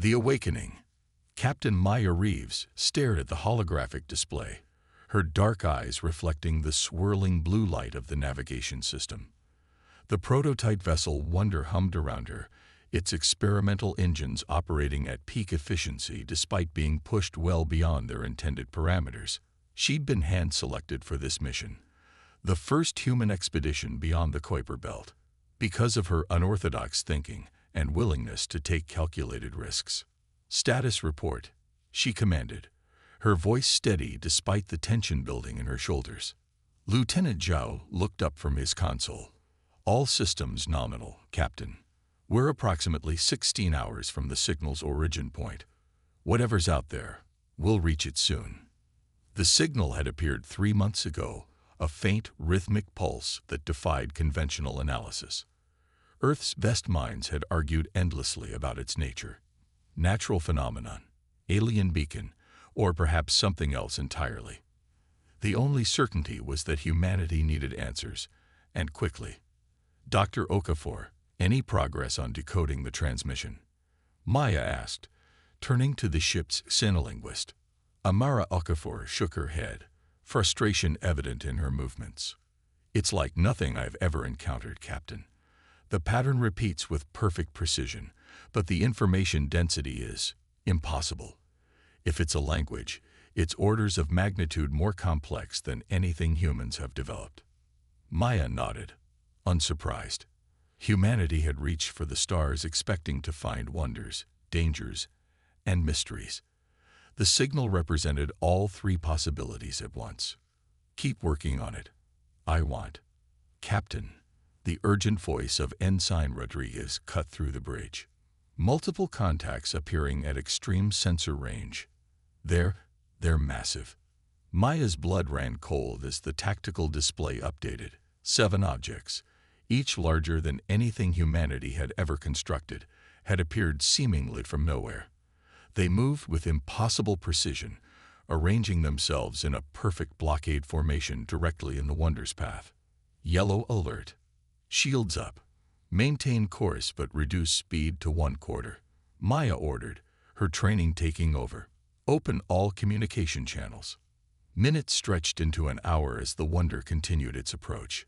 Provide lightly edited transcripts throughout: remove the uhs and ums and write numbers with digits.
The Awakening. Captain Maya Reeves stared at the holographic display, her dark eyes reflecting the swirling blue light of the navigation system. The prototype vessel Wonder hummed around her, its experimental engines operating at peak efficiency despite being pushed well beyond their intended parameters. She'd been hand-selected for this mission, the first human expedition beyond the Kuiper Belt, because of her unorthodox thinking and willingness to take calculated risks. "Status report," she commanded, her voice steady despite the tension building in her shoulders. Lieutenant Zhao looked up from his console. "All systems nominal, Captain. We're approximately 16 hours from the signal's origin point. Whatever's out there, we'll reach it soon." The signal had appeared 3 months ago, a faint, rhythmic pulse that defied conventional analysis. Earth's best minds had argued endlessly about its nature. Natural phenomenon, alien beacon, or perhaps something else entirely. The only certainty was that humanity needed answers, and quickly. "Dr. Okafor, any progress on decoding the transmission?" Maya asked, turning to the ship's xenolinguist. Amara Okafor shook her head, frustration evident in her movements. "It's like nothing I've ever encountered, Captain. The pattern repeats with perfect precision, but the information density is impossible. If it's a language, it's orders of magnitude more complex than anything humans have developed." Maya nodded, unsurprised. Humanity had reached for the stars expecting to find wonders, dangers, and mysteries. The signal represented all three possibilities at once. "Keep working on it. I want." "Captain," the urgent voice of Ensign Rodriguez cut through the bridge. Multiple contacts appearing at extreme sensor range. They're massive. Maya's blood ran cold as the tactical display updated. 7 objects, each larger than anything humanity had ever constructed, had appeared seemingly from nowhere. They moved with impossible precision, arranging themselves in a perfect blockade formation directly in the Wonder's path. "Yellow alert. Shields up. Maintain course but reduce speed to 1/4. Maya ordered, her training taking over. "Open all communication channels." Minutes stretched into an hour as the Wonder continued its approach.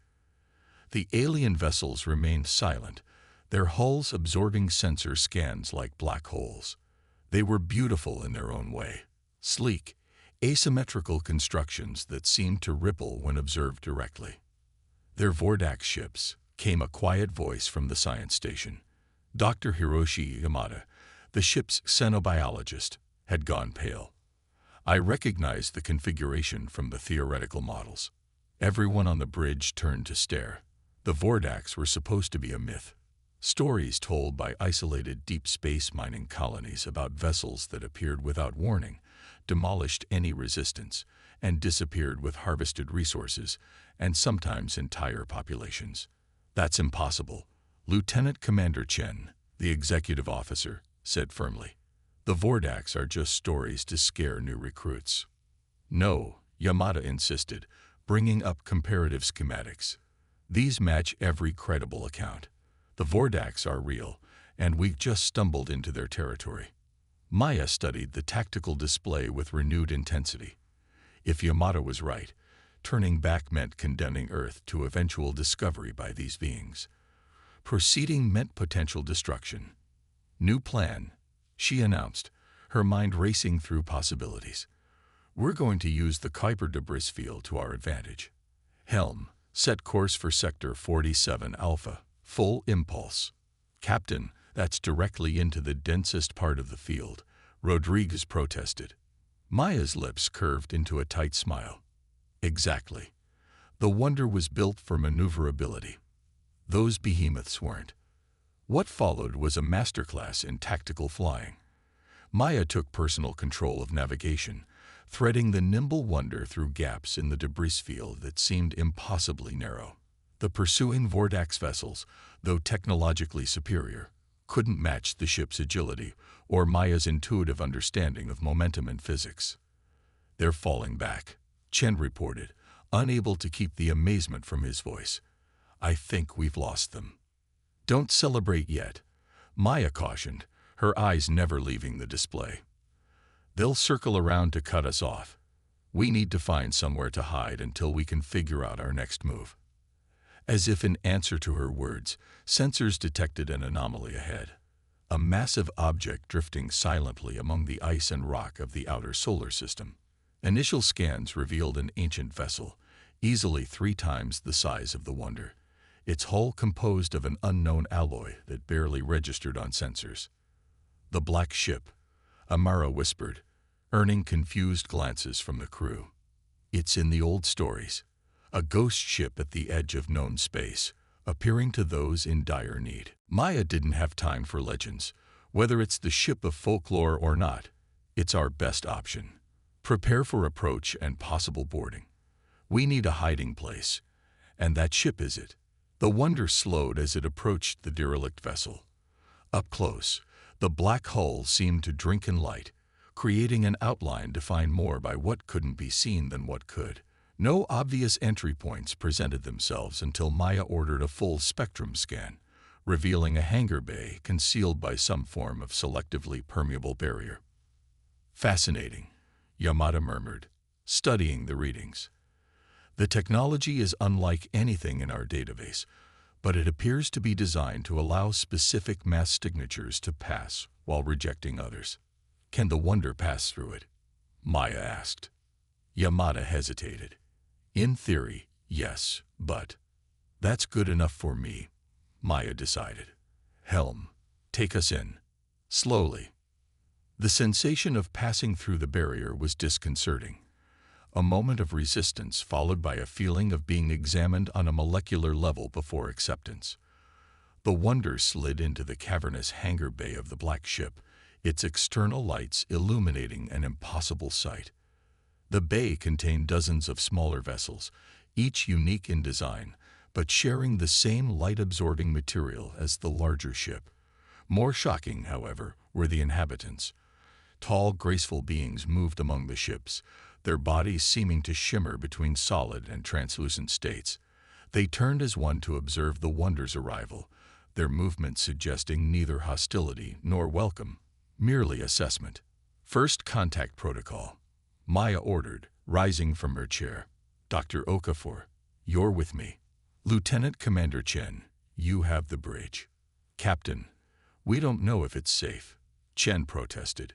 The alien vessels remained silent, their hulls absorbing sensor scans like black holes. They were beautiful in their own way, sleek, asymmetrical constructions that seemed to ripple when observed directly. "They're Vordax ships," came a quiet voice from the science station. Dr. Hiroshi Yamada, the ship's xenobiologist, had gone pale. "I recognized the configuration from the theoretical models." Everyone on the bridge turned to stare. The Vordax were supposed to be a myth. Stories told by isolated deep space mining colonies about vessels that appeared without warning, demolished any resistance, and disappeared with harvested resources, and sometimes entire populations. "That's impossible," Lieutenant Commander Chen, the executive officer, said firmly. "The Vordax are just stories to scare new recruits." "No," Yamada insisted, bringing up comparative schematics. "These match every credible account. The Vordax are real, and we've just stumbled into their territory." Maya studied the tactical display with renewed intensity. If Yamada was right, turning back meant condemning Earth to eventual discovery by these beings. Proceeding meant potential destruction. "New plan," she announced, her mind racing through possibilities. "We're going to use the Kuiper debris field to our advantage. Helm, set course for Sector 47 Alpha. Full impulse." "Captain, that's directly into the densest part of the field," Rodriguez protested. Maya's lips curved into a tight smile. "Exactly. The Wonder was built for maneuverability. Those behemoths weren't." What followed was a masterclass in tactical flying. Maya took personal control of navigation, threading the nimble Wonder through gaps in the debris field that seemed impossibly narrow. The pursuing Vordax vessels, though technologically superior, couldn't match the ship's agility or Maya's intuitive understanding of momentum and physics. "They're falling back," Chen reported, unable to keep the amazement from his voice. "I think we've lost them." "Don't celebrate yet," Maya cautioned, her eyes never leaving the display. "They'll circle around to cut us off. We need to find somewhere to hide until we can figure out our next move." As if in answer to her words, sensors detected an anomaly ahead. A massive object drifting silently among the ice and rock of the outer solar system. Initial scans revealed an ancient vessel, easily 3 times the size of the Wonder, its hull composed of an unknown alloy that barely registered on sensors. "The Black Ship," Amara whispered, earning confused glances from the crew. "It's in the old stories. A ghost ship at the edge of known space, appearing to those in dire need." Maya didn't have time for legends. "Whether it's the ship of folklore or not, it's our best option. Prepare for approach and possible boarding. We need a hiding place, and that ship is it." The Wonder slowed as it approached the derelict vessel. Up close, the black hull seemed to drink in light, creating an outline defined more by what couldn't be seen than what could. No obvious entry points presented themselves until Maya ordered a full spectrum scan, revealing a hangar bay concealed by some form of selectively permeable barrier. "Fascinating," Yamada murmured, studying the readings. "The technology is unlike anything in our database, but it appears to be designed to allow specific mass signatures to pass while rejecting others." "Can the Wonder pass through it?" Maya asked. Yamada hesitated. "In theory, yes, but—" "That's good enough for me," Maya decided. "Helm, take us in." Slowly. The sensation of passing through the barrier was disconcerting. A moment of resistance followed by a feeling of being examined on a molecular level before acceptance. The Wonder slid into the cavernous hangar bay of the Black Ship, its external lights illuminating an impossible sight. The bay contained dozens of smaller vessels, each unique in design, but sharing the same light-absorbing material as the larger ship. More shocking, however, were the inhabitants. Tall, graceful beings moved among the ships, their bodies seeming to shimmer between solid and translucent states. They turned as one to observe the Wonder's arrival, their movements suggesting neither hostility nor welcome, merely assessment. "First contact protocol," Maya ordered, rising from her chair. "Dr. Okafor, you're with me." "Lieutenant Commander Chen, you have the bridge." "Captain, we don't know if it's safe," Chen protested.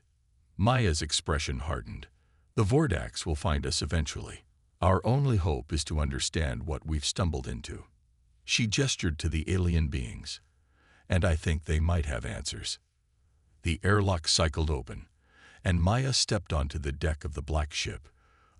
Maya's expression hardened. "The Vordax will find us eventually. Our only hope is to understand what we've stumbled into." She gestured to the alien beings. "And I think they might have answers." The airlock cycled open, and Maya stepped onto the deck of the Black Ship,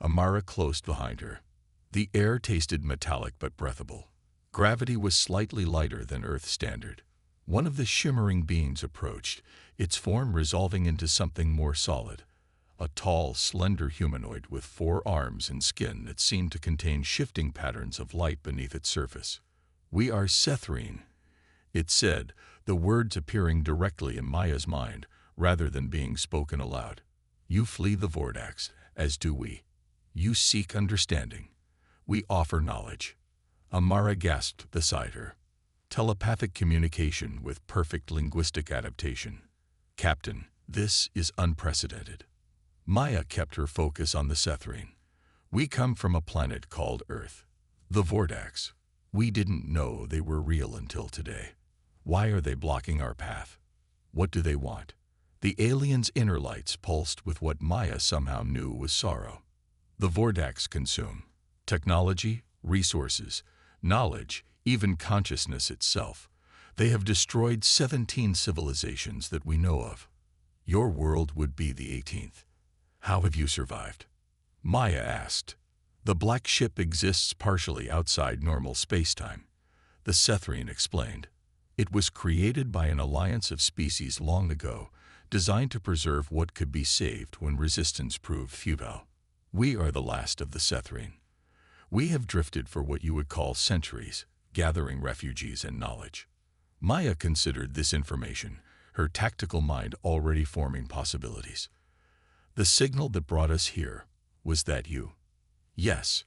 Amara close behind her. The air tasted metallic but breathable. Gravity was slightly lighter than Earth standard. One of the shimmering beings approached, its form resolving into something more solid. A tall, slender humanoid with 4 arms and skin that seemed to contain shifting patterns of light beneath its surface. "We are Sethrine," it said, the words appearing directly in Maya's mind rather than being spoken aloud. "You flee the Vordax, as do we. You seek understanding. We offer knowledge." Amara gasped beside her. "Telepathic communication with perfect linguistic adaptation. Captain, this is unprecedented." Maya kept her focus on the Sethrine. "We come from a planet called Earth. The Vordax. We didn't know they were real until today. Why are they blocking our path? What do they want?" The aliens' inner lights pulsed with what Maya somehow knew was sorrow. "The Vordax consume technology, resources, knowledge, even consciousness itself. They have destroyed 17 civilizations that we know of. Your world would be the 18th. How have you survived?" Maya asked. "The Black Ship exists partially outside normal spacetime," the Sethrine explained. "It was created by an alliance of species long ago, designed to preserve what could be saved when resistance proved futile. We are the last of the Sethrine. We have drifted for what you would call centuries, gathering refugees and knowledge." Maya considered this information, her tactical mind already forming possibilities. "The signal that brought us here, was that you?" "Yes.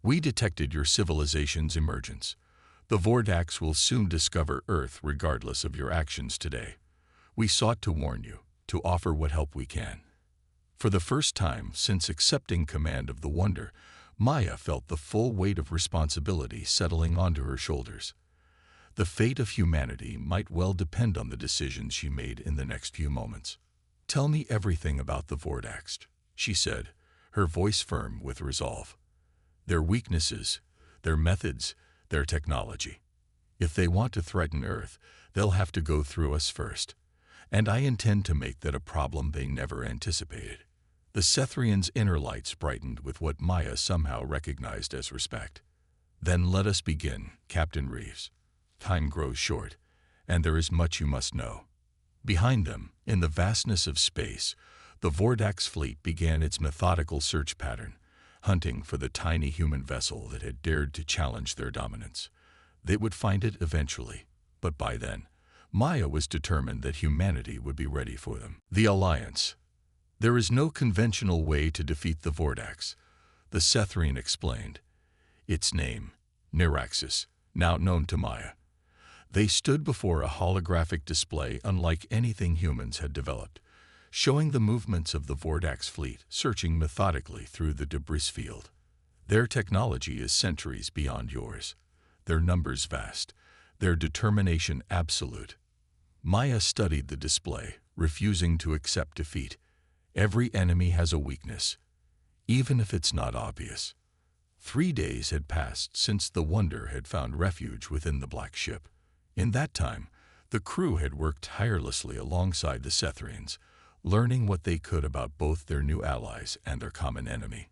We detected your civilization's emergence. The Vordax will soon discover Earth regardless of your actions today. We sought to warn you, to offer what help we can. For the first time since accepting command of the Wonder, Maya felt the full weight of responsibility settling onto her shoulders. The fate of humanity might well depend on the decisions she made in the next few moments. "Tell me everything about the Vordax," she said, her voice firm with resolve. "Their weaknesses, their methods, their technology. If they want to threaten Earth, they'll have to go through us first. And I intend to make that a problem they never anticipated." The Sethrian's inner lights brightened with what Maya somehow recognized as respect. "Then let us begin, Captain Reeves. Time grows short, and there is much you must know." Behind them, in the vastness of space, the Vordax fleet began its methodical search pattern, hunting for the tiny human vessel that had dared to challenge their dominance. They would find it eventually, but by then, Maya was determined that humanity would be ready for them. The Alliance. "There is no conventional way to defeat the Vordax," the Sethrian explained. Its name, Niraxis, now known to Maya. They stood before a holographic display unlike anything humans had developed, showing the movements of the Vordax fleet searching methodically through the debris field. "Their technology is centuries beyond yours, their numbers vast, their determination absolute." Maya studied the display, refusing to accept defeat. Every enemy has a weakness, even if it's not obvious. 3 days had passed since the Wonder had found refuge within the Black Ship. In that time, the crew had worked tirelessly alongside the Sethrians, learning what they could about both their new allies and their common enemy.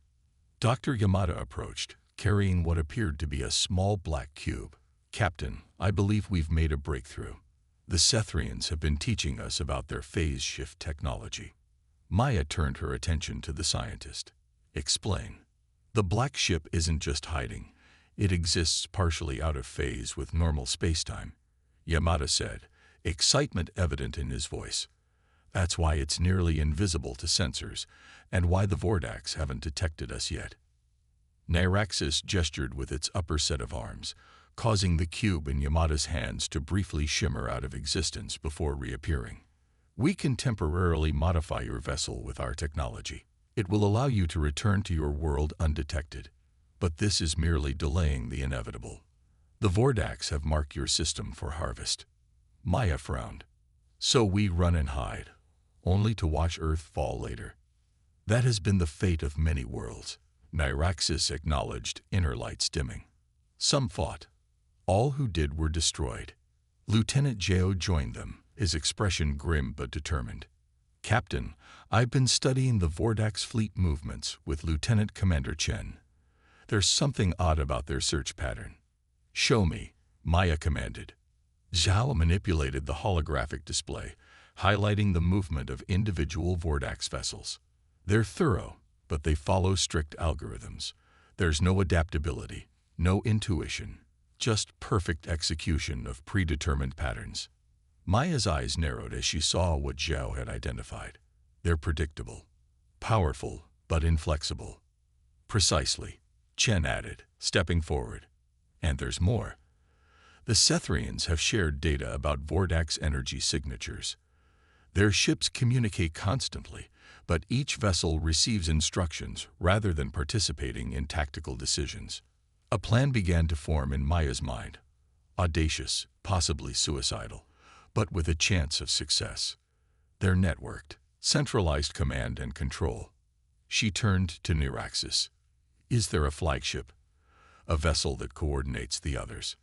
Dr. Yamada approached, carrying what appeared to be a small black cube. "Captain, I believe we've made a breakthrough. The Sethrians have been teaching us about their phase shift technology." Maya turned her attention to the scientist. "Explain." "The Black Ship isn't just hiding. It exists partially out of phase with normal spacetime," Yamada said, excitement evident in his voice. "That's why it's nearly invisible to sensors, and why the Vordax haven't detected us yet." Niraxis gestured with its upper set of arms, causing the cube in Yamada's hands to briefly shimmer out of existence before reappearing. "We can temporarily modify your vessel with our technology. It will allow you to return to your world undetected. But this is merely delaying the inevitable. The Vordax have marked your system for harvest." Maya frowned. "So we run and hide, only to watch Earth fall later." "That has been the fate of many worlds," Niraxis acknowledged, inner lights dimming. "Some fought. All who did were destroyed." Lieutenant Jao joined them, his expression grim but determined. "Captain, I've been studying the Vordax fleet movements with Lieutenant Commander Chen. There's something odd about their search pattern." "Show me," Maya commanded. Zhao manipulated the holographic display, highlighting the movement of individual Vordax vessels. "They're thorough, but they follow strict algorithms. There's no adaptability, no intuition, just perfect execution of predetermined patterns." Maya's eyes narrowed as she saw what Zhao had identified. "They're predictable, powerful, but inflexible." "Precisely," Chen added, stepping forward. "And there's more. The Sethrians have shared data about Vordax energy signatures. Their ships communicate constantly, but each vessel receives instructions rather than participating in tactical decisions." A plan began to form in Maya's mind. Audacious, possibly suicidal, but with a chance of success. They're networked, centralized command and control. She turned to Niraxis. "Is there a flagship? A vessel that coordinates the others?"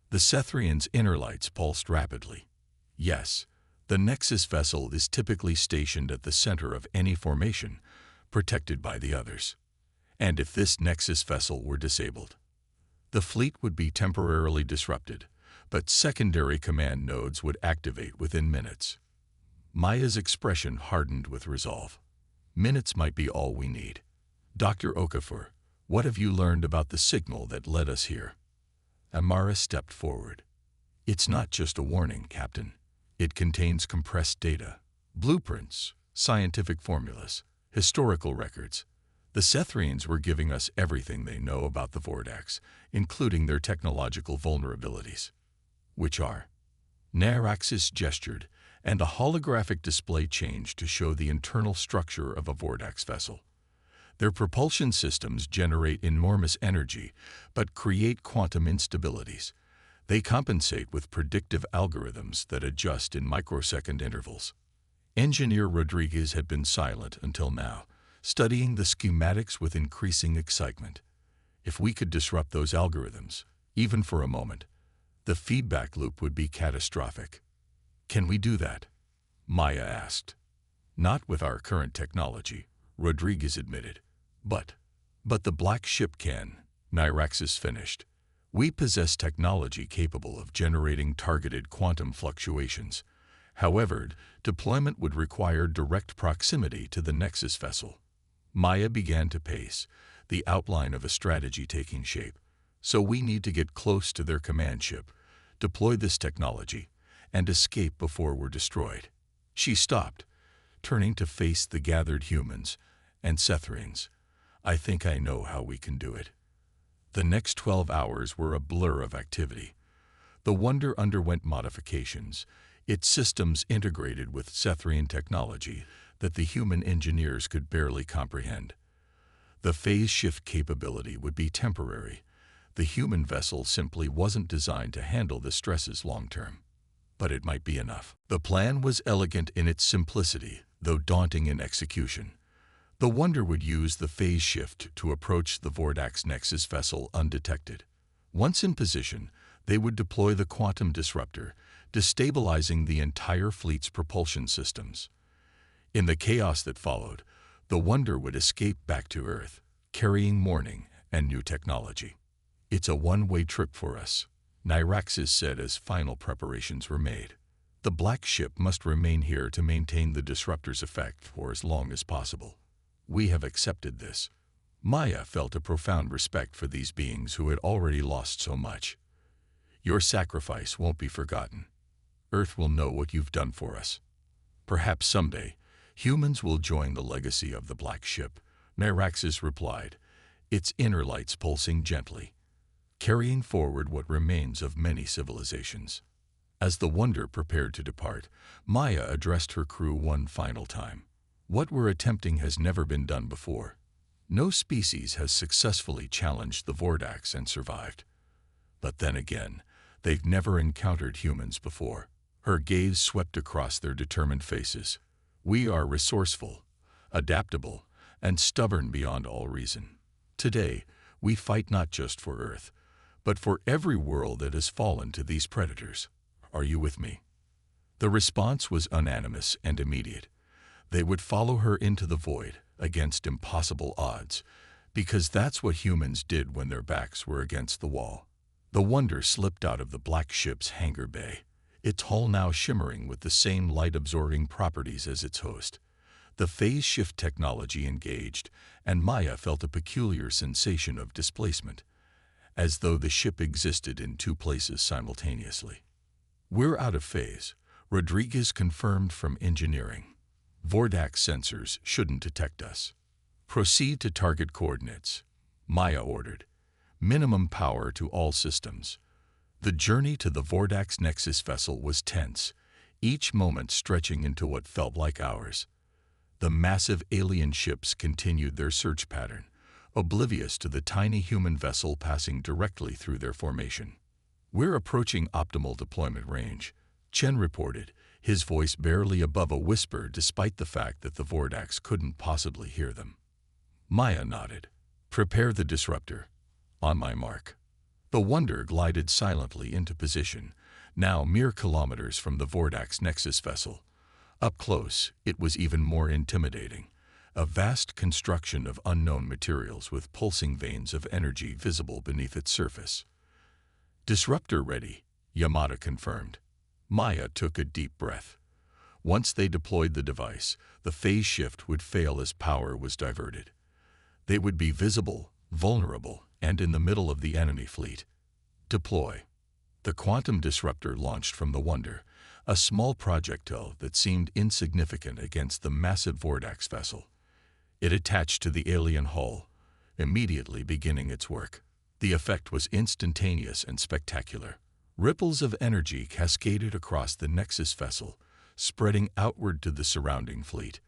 The Sethrian's inner lights pulsed rapidly. "Yes, the Nexus vessel is typically stationed at the center of any formation, protected by the others. And if this Nexus vessel were disabled, the fleet would be temporarily disrupted, but secondary command nodes would activate within minutes." Maya's expression hardened with resolve. "Minutes might be all we need. Dr. Okafor, what have you learned about the signal that led us here?" Amara stepped forward. "It's not just a warning, Captain. It contains compressed data, blueprints, scientific formulas, historical records. The Sethrians were giving us everything they know about the Vordax, including their technological vulnerabilities." "Which are?" Niraxis gestured, and a holographic display changed to show the internal structure of a Vordax vessel. Their propulsion systems generate enormous energy, but create quantum instabilities. They compensate with predictive algorithms that adjust in microsecond intervals. Engineer Rodriguez had been silent until now, studying the schematics with increasing excitement. If we could disrupt those algorithms, even for a moment, the feedback loop would be catastrophic. Can we do that? Maya asked. Not with our current technology, Rodriguez admitted. But the Black Ship can, Nyraxis finished. We possess technology capable of generating targeted quantum fluctuations. However, deployment would require direct proximity to the Nexus vessel. Maya began to pace, the outline of a strategy taking shape. So we need to get close to their command ship, deploy this technology, and escape before we're destroyed. She stopped, turning to face the gathered humans and Sethrians. I think I know how we can do it. The next 12 hours were a blur of activity. The Wonder underwent modifications, its systems integrated with Sethrian technology that the human engineers could barely comprehend. The phase shift capability would be temporary. The human vessel simply wasn't designed to handle the stresses long term. But it might be enough. The plan was elegant in its simplicity, though daunting in execution. The Wonder would use the phase shift to approach the Vordax Nexus vessel undetected. Once in position, they would deploy the quantum disruptor, destabilizing the entire fleet's propulsion systems. In the chaos that followed, the Wonder would escape back to Earth, carrying mourning and new technology. It's a one-way trip for us, Nyraxis said as final preparations were made. The Black Ship must remain here to maintain the disruptor's effect for as long as possible. We have accepted this. Maya felt a profound respect for these beings who had already lost so much. Your sacrifice won't be forgotten. Earth will know what you've done for us. Perhaps someday, humans will join the legacy of the Black Ship, Nyraxis replied, its inner lights pulsing gently, carrying forward what remains of many civilizations. As the Wonder prepared to depart, Maya addressed her crew one final time. What we're attempting has never been done before. No species has successfully challenged the Vordax and survived. But then again, they've never encountered humans before. Her gaze swept across their determined faces. We are resourceful, adaptable, and stubborn beyond all reason. Today, we fight not just for Earth, but for every world that has fallen to these predators. Are you with me? The response was unanimous and immediate. They would follow her into the void against impossible odds, because that's what humans did when their backs were against the wall. The Wonder slipped out of the Black Ship's hangar bay, its hull now shimmering with the same light-absorbing properties as its host. The phase shift technology engaged, and Maya felt a peculiar sensation of displacement, as though the ship existed in two places simultaneously. We're out of phase, Rodriguez confirmed from engineering. Vordax sensors shouldn't detect us. Proceed to target coordinates, Maya ordered. Minimum power to all systems. The journey to the Vordax Nexus vessel was tense, each moment stretching into what felt like hours. The massive alien ships continued their search pattern, oblivious to the tiny human vessel passing directly through their formation. We're approaching optimal deployment range, Chen reported, his voice barely above a whisper despite the fact that the Vordax couldn't possibly hear them. Maya nodded. Prepare the disruptor. On my mark. The Wonder glided silently into position, now mere kilometers from the Vordax Nexus vessel. Up close, it was even more intimidating. A vast construction of unknown materials with pulsing veins of energy visible beneath its surface. Disruptor ready, Yamada confirmed. Maya took a deep breath. Once they deployed the device, the phase shift would fail as power was diverted. They would be visible, vulnerable, and in the middle of the enemy fleet. Deploy. The quantum disruptor launched from the Wonder, a small projectile that seemed insignificant against the massive Vordax vessel. It attached to the alien hull, immediately beginning its work. The effect was instantaneous and spectacular. Ripples of energy cascaded across the Nexus vessel, spreading outward to the surrounding fleet.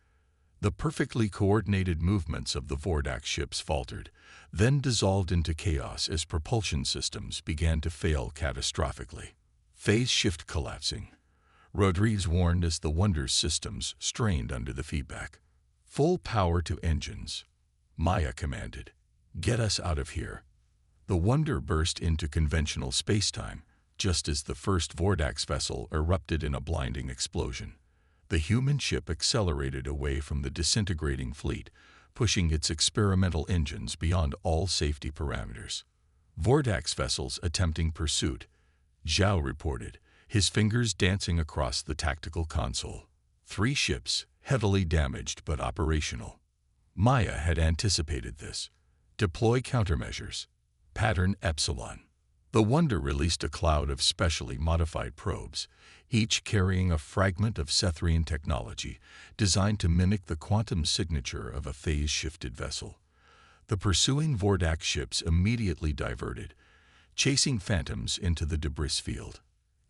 The perfectly coordinated movements of the Vordax ships faltered, then dissolved into chaos as propulsion systems began to fail catastrophically. Phase shift collapsing. Rodriguez warned as the Wonder's systems strained under the feedback. Full power to engines. Maya commanded. Get us out of here. The Wonder burst into conventional spacetime, just as the first Vordax vessel erupted in a blinding explosion. The human ship accelerated away from the disintegrating fleet, pushing its experimental engines beyond all safety parameters. Vordax vessels attempting pursuit, Zhao reported, his fingers dancing across the tactical console. 3 ships, heavily damaged but operational. Maya had anticipated this. Deploy countermeasures. Pattern Epsilon. The Wonder released a cloud of specially modified probes, each carrying a fragment of Sethrian technology designed to mimic the quantum signature of a phase-shifted vessel. The pursuing Vordax ships immediately diverted, chasing phantoms into the debris field.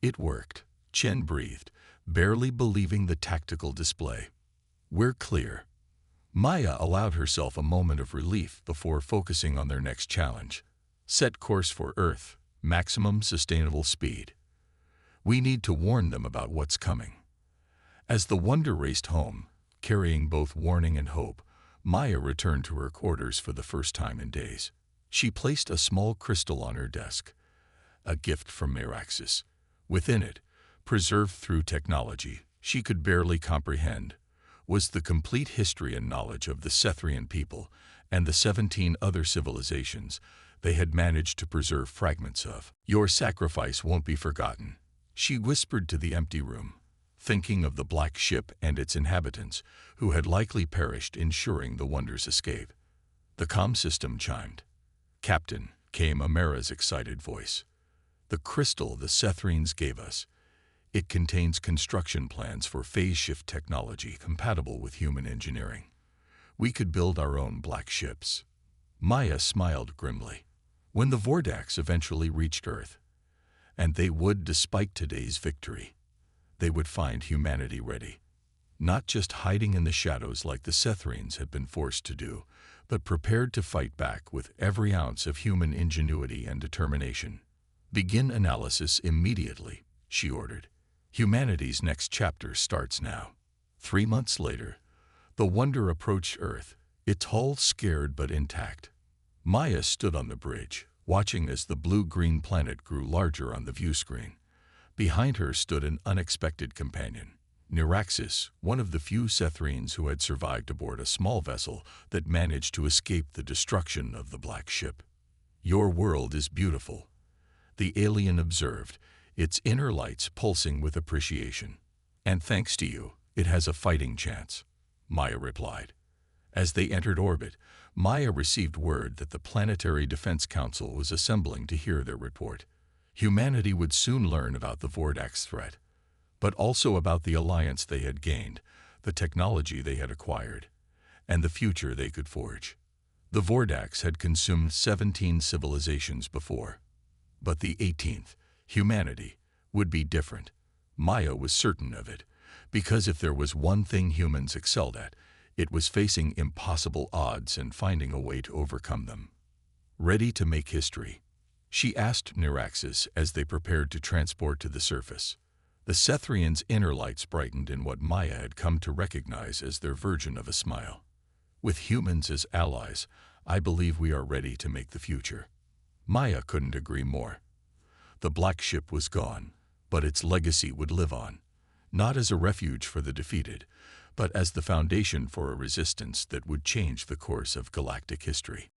It worked. Chen breathed, barely believing the tactical display. We're clear. Maya allowed herself a moment of relief before focusing on their next challenge. Set course for Earth. Maximum sustainable speed. We need to warn them about what's coming. As the Wonder raced home, carrying both warning and hope, Maya returned to her quarters for the first time in days. She placed a small crystal on her desk, a gift from Meraxis. Within it, preserved through technology she could barely comprehend, was the complete history and knowledge of the Sethrian people and the 17 other civilizations they had managed to preserve fragments of. Your sacrifice won't be forgotten, she whispered to the empty room, thinking of the Black Ship and its inhabitants, who had likely perished ensuring the Wonder's escape. The comm system chimed. Captain, came Amara's excited voice. The crystal the Sethrians gave us. It contains construction plans for phase shift technology compatible with human engineering. We could build our own black ships. Maya smiled grimly. When the Vordax eventually reached Earth, and they would despite today's victory, they would find humanity ready, not just hiding in the shadows like the Sethrians had been forced to do, but prepared to fight back with every ounce of human ingenuity and determination. Begin analysis immediately, she ordered. Humanity's next chapter starts now. 3 months later, the Wonder approached Earth, its hull scared but intact. Maya stood on the bridge, watching as the blue-green planet grew larger on the view screen. Behind her stood an unexpected companion, Meraxis, one of the few Sethrians who had survived aboard a small vessel that managed to escape the destruction of the Black Ship. Your world is beautiful, the alien observed, its inner lights pulsing with appreciation. And thanks to you, it has a fighting chance, Maya replied. As they entered orbit, Maya received word that the Planetary Defense Council was assembling to hear their report. Humanity would soon learn about the Vordax threat, but also about the alliance they had gained, the technology they had acquired, and the future they could forge. The Vordax had consumed 17 civilizations before, but the 18th, humanity, would be different. Maya was certain of it, because if there was one thing humans excelled at, it was facing impossible odds and finding a way to overcome them. Ready to make history? She asked Meraxis as they prepared to transport to the surface. The Sethrians' inner lights brightened in what Maya had come to recognize as their version of a smile. With humans as allies, I believe we are ready to make the future. Maya couldn't agree more. The Black Ship was gone, but its legacy would live on, not as a refuge for the defeated, but as the foundation for a resistance that would change the course of galactic history.